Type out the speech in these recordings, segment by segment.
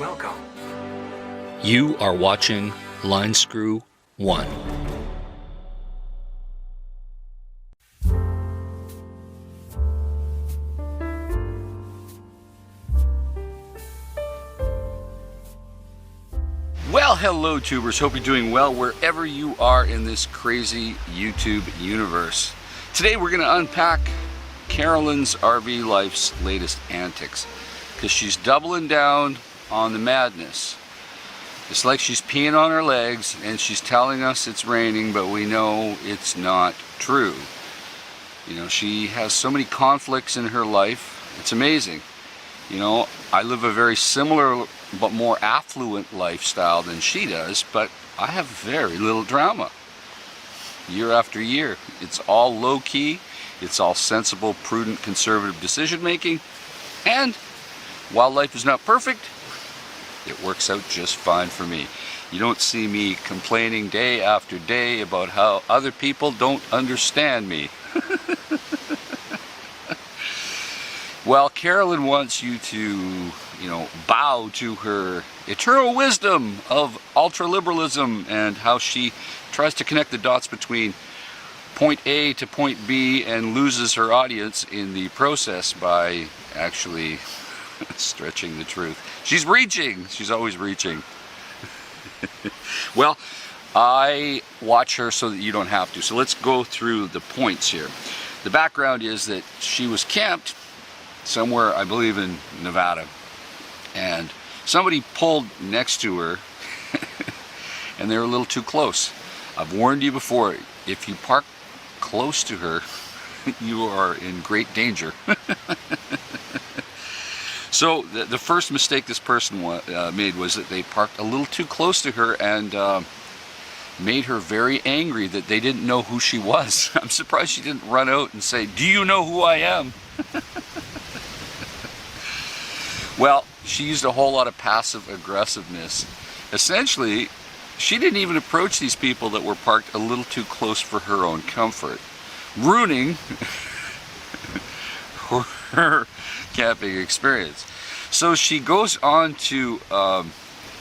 Welcome. You are watching Line Screw 1. Well, hello tubers, hope you're doing well wherever you are in this crazy YouTube universe. Today we're going to unpack Carolyn's RV life's latest antics, because she's doubling down on the madness. It's like she's peeing on her legs and she's telling us it's raining, but we know it's not true. You know, she has so many conflicts in her life, it's amazing. You know, I live a very similar but more affluent lifestyle than she does, but I have very little drama. Year after year, it's all low-key, it's all sensible, prudent, conservative decision making, and while life is not perfect, it works out just fine for me. You don't see me complaining day after day about how other people don't understand me. Well, Carolyn wants you to, bow to her eternal wisdom of ultra-liberalism and how she tries to connect the dots between point A to point B and loses her audience in the process by actually stretching the truth. She's reaching. She's always reaching. Well, I watch her so that you don't have to. So let's go through the points here. The background is that she was camped somewhere, I believe in Nevada, and somebody pulled next to her and they were a little too close. I've warned you before, if you park close to her, you are in great danger. So the first mistake this person made was that they parked a little too close to her and made her very angry that they didn't know who she was. I'm surprised she didn't run out and say, "Do you know who I am?" Well, she used a whole lot of passive aggressiveness. Essentially, she didn't even approach these people that were parked a little too close for her own comfort, ruining her camping experience. So she goes on to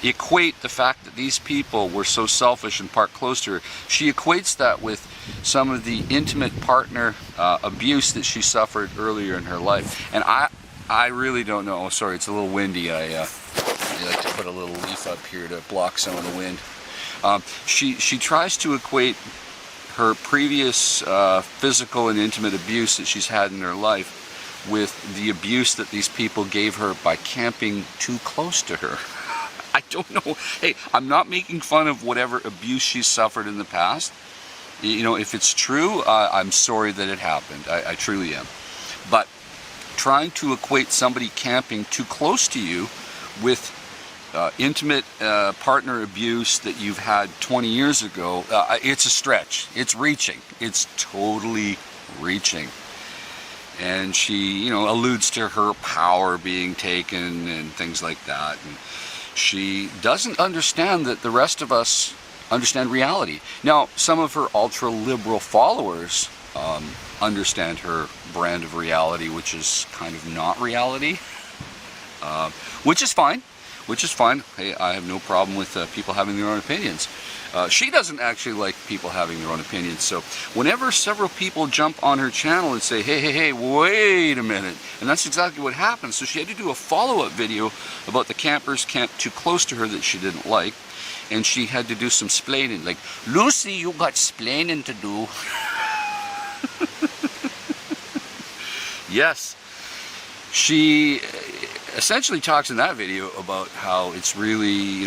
equate the fact that these people were so selfish and parked close to her. She equates that with some of the intimate partner abuse that she suffered earlier in her life. And I really don't know. Oh, sorry, it's a little windy. I like to put a little leaf up here to block some of the wind. She tries to equate her previous physical and intimate abuse that she's had in her life with the abuse that these people gave her by camping too close to her. I don't know. Hey, I'm not making fun of whatever abuse she's suffered in the past. You know, if it's true, I'm sorry that it happened. I truly am. But trying to equate somebody camping too close to you with intimate partner abuse that you've had 20 years ago, it's a stretch. It's reaching. It's totally reaching. And she, alludes to her power being taken and things like that. And she doesn't understand that the rest of us understand reality. Now, some of her ultra-liberal followers understand her brand of reality, which is kind of not reality, which is fine. Hey, I have no problem with people having their own opinions. She doesn't actually like people having their own opinions. So whenever several people jump on her channel and say, hey, wait a minute, and that's exactly what happened. So she had to do a follow-up video about the campers camped too close to her that she didn't like, and she had to do some splaining, like, "Lucy, you got splaining to do." Yes, she essentially talks in that video about how it's really,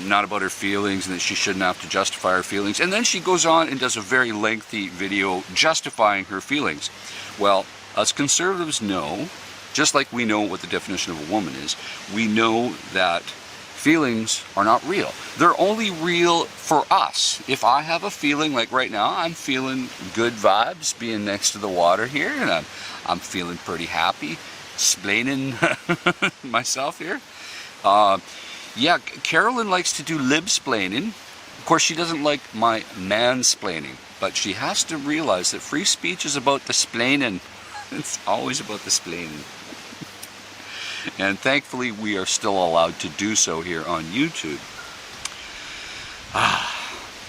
not about her feelings and that she shouldn't have to justify her feelings. And then she goes on and does a very lengthy video justifying her feelings. Well, us conservatives know, just like we know what the definition of a woman is, we know that feelings are not real. They're only real for us. If I have a feeling, like right now, I'm feeling good vibes being next to the water here, and I'm feeling pretty happy, splaining myself here. Yeah, Carolyn likes to do lib-splaining. Of course, she doesn't like my mansplaining, but she has to realize that free speech is about the splaining. It's always about the splaining. And thankfully we are still allowed to do so here on YouTube.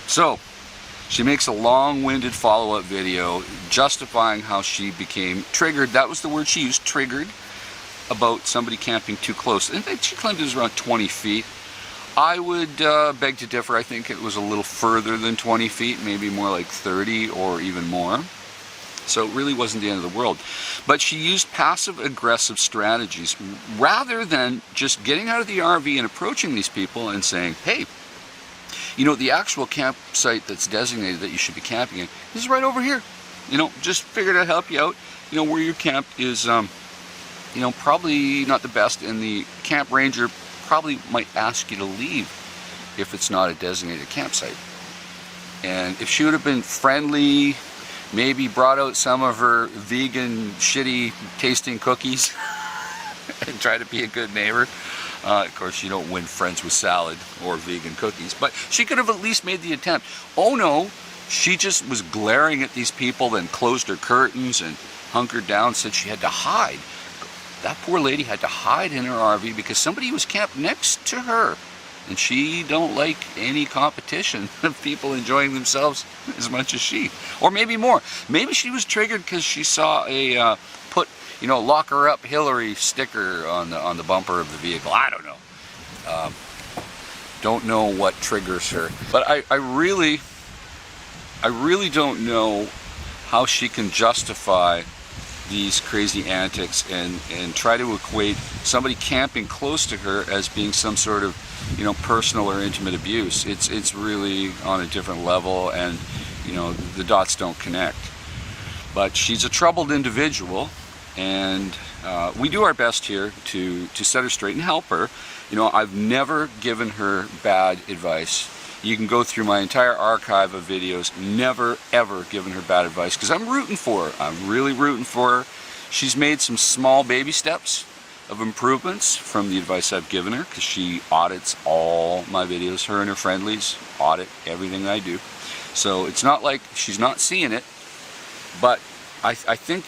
So she makes a long-winded follow-up video justifying how she became triggered. That was the word she used, triggered, about somebody camping too close. And she claimed it was around 20 feet. I would beg to differ. I think it was a little further than 20 feet, maybe more like 30 or even more. So it really wasn't the end of the world. But she used passive-aggressive strategies rather than just getting out of the RV and approaching these people and saying, hey, you know, the actual campsite that's designated that you should be camping in is right over here. You know, just figured I'd help you out. You know, where you're camped is, you know, probably not the best, and the camp ranger probably might ask you to leave if it's not a designated campsite. And if she would have been friendly, maybe brought out some of her vegan, shitty tasting cookies and try to be a good neighbor. Of course, you don't win friends with salad or vegan cookies, but she could have at least made the attempt. Oh no, she just was glaring at these people, then closed her curtains and hunkered down, said she had to hide. That poor lady had to hide in her RV because somebody was camped next to her. And she don't like any competition of people enjoying themselves as much as she. Or maybe more. Maybe she was triggered because she saw a you know, lock her up Hillary sticker on the bumper of the vehicle. I don't know. Don't know what triggers her. But I really don't know how she can justify these crazy antics and try to equate somebody camping close to her as being some sort of, you know, personal or intimate abuse. It's really on a different level, and you know, the dots don't connect. But she's a troubled individual, and we do our best here to set her straight and help her. You know, I've never given her bad advice. You can go through my entire archive of videos, never ever given her bad advice, because I'm rooting for her. I'm really rooting for her. She's made some small baby steps of improvements from the advice I've given her, because she audits all my videos. Her and her friendlies audit everything I do. So it's not like she's not seeing it, but I think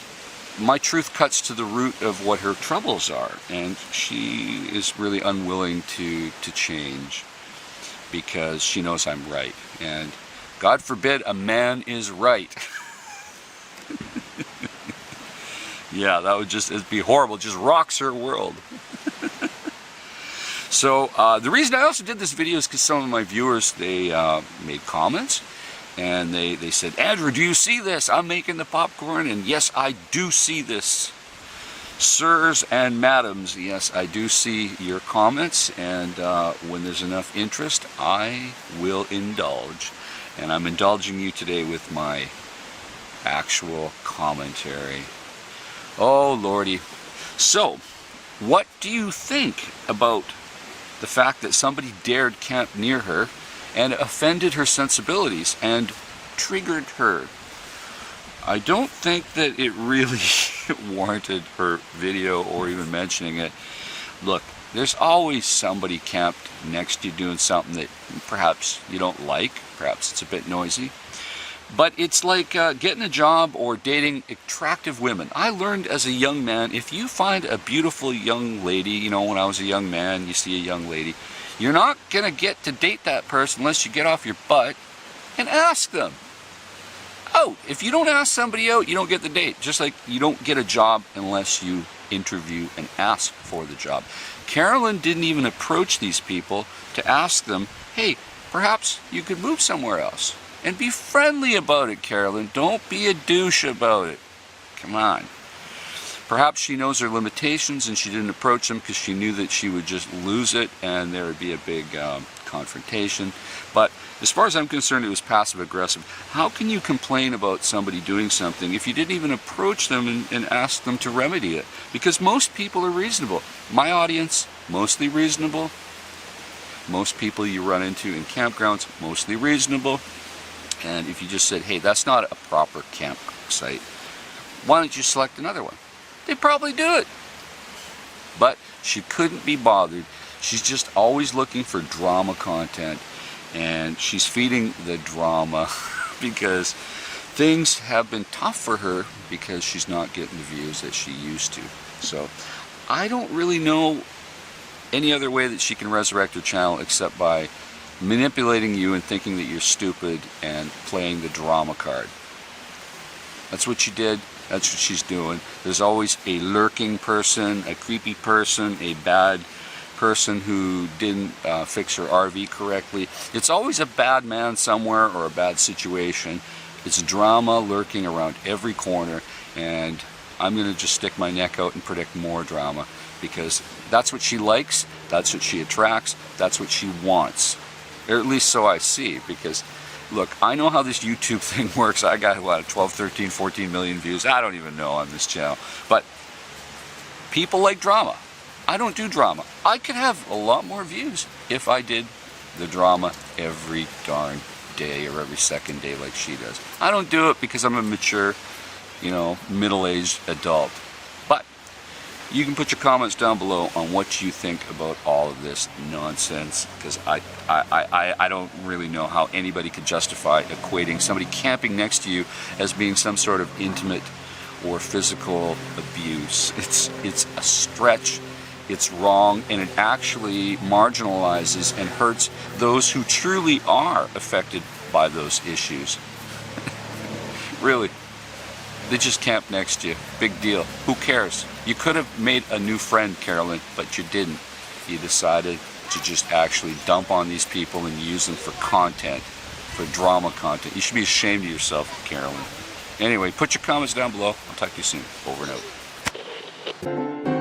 my truth cuts to the root of what her troubles are, and she is really unwilling to change because she knows I'm right. And God forbid a man is right. Yeah, that would just, it'd be horrible. It just rocks her world. So the reason I also did this video is because some of my viewers, they made comments, and they said, Andrew, do you see this? I'm making the popcorn, and yes, I do see this. Sirs and madams, yes, I do see your comments, and when there's enough interest, I will indulge. And I'm indulging you today with my actual commentary. Oh, Lordy. So, what do you think about the fact that somebody dared camp near her and offended her sensibilities and triggered her? I don't think that it really warranted her video or even mentioning it. Look, there's always somebody camped next to you doing something that perhaps you don't like, perhaps it's a bit noisy. But it's like getting a job or dating attractive women. I learned as a young man, if you find a beautiful young lady, you know, when I was a young man, you see a young lady, you're not going to get to date that person unless you get off your butt and ask them out. If you don't ask somebody out, you don't get the date. Just like you don't get a job unless you interview and ask for the job. Carolyn didn't even approach these people to ask them, hey, perhaps you could move somewhere else. And be friendly about it, Carolyn. Don't be a douche about it. Come on. Perhaps she knows her limitations and she didn't approach them because she knew that she would just lose it and there would be a big confrontation. But as far as I'm concerned, it was passive-aggressive. How can you complain about somebody doing something if you didn't even approach them and ask them to remedy it? Because most people are reasonable. My audience, mostly reasonable. Most people you run into in campgrounds, mostly reasonable. And if you just said, hey, that's not a proper campsite, why don't you select another one? They'd probably do it. But she couldn't be bothered. She's just always looking for drama content, and she's feeding the drama because things have been tough for her because she's not getting the views that she used to. So I don't really know any other way that she can resurrect her channel except by manipulating you and thinking that you're stupid and playing the drama card. That's what she did. That's what she's doing. There's always a lurking person, a creepy person, a bad person who didn't fix her RV correctly. It's always a bad man somewhere or a bad situation. It's drama lurking around every corner, and I'm going to just stick my neck out and predict more drama, because that's what she likes, that's what she attracts, that's what she wants. Or at least so I see, because look, I know how this YouTube thing works. I got, what, 12, 13, 14 million views. I don't even know on this channel. But people like drama. I don't do drama. I could have a lot more views if I did the drama every darn day or every second day like she does. I don't do it because I'm a mature, middle-aged adult. But you can put your comments down below on what you think about all of this nonsense, because I don't really know how anybody could justify equating somebody camping next to you as being some sort of intimate or physical abuse. It's a stretch, it's wrong, and it actually marginalizes and hurts those who truly are affected by those issues. Really. They just camp next to you. Big deal. Who cares? You could have made a new friend, Carolyn, but you didn't. You decided to just actually dump on these people and use them for content, for drama content. You should be ashamed of yourself, Carolyn. Anyway, put your comments down below. I'll talk to you soon. Over and out.